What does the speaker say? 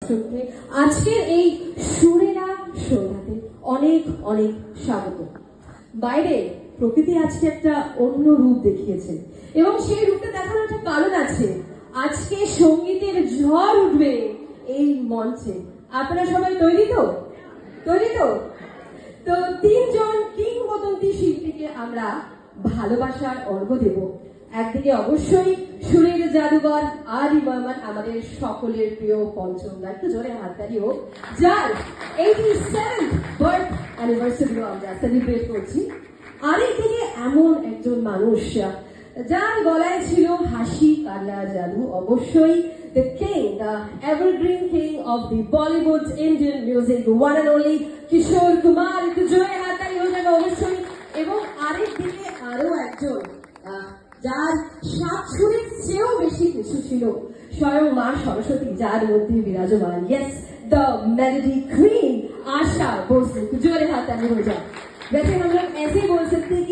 দর্শককে আজকের এই সুরেলা সন্ধ্যাতে অনেক অনেক স্বাগত। বাইরে প্রকৃতি আজকে একটা অন্য রূপ দেখিয়েছে এবং সেই রূপটা দেখানোর একটা কারণ আছে। আজকে সঙ্গীতের ঝড় উঠবে এই মঞ্চে। আপনারা সবাই তৈরি তো? তৈরি তো? তো তিনজন কিংবদন্তি শিল্পীকে আমরা ভালোবাসার অর্ঘ্য দেব। একদিকে অবশ্যই সুরের জাদুঘর আদি বর্মন, আমাদের সকলের প্রিয় পঞ্চম গায়ক, একটু জোরে হাততালি হোক, যার 87th বার্থ অ্যানিভার্সারিও আমরা সেলিব্রেট করছি। আরেকদিকে এমন একজন মানুষ যার গলায় ছিল হাসি কান্না জাদু, অবশ্যই the king, the evergreen king of the Bollywood Indian music, the one and only Kishore Kumar. একটু জোরে হাততালি হয়ে যাবে অবশ্যই। এবং আরেকদিকে আরো একজন যার সাত সুরের চেয়েও বেশি কিছু ছিল, স্বয়ং মা সরস্বতী যার মধ্যে বিরাজমান। Yes, the melody queen Asha Bhosle. जोरे हाथ ताली हो जाए। वैसे हम लोग ऐसे बोल सकते हैं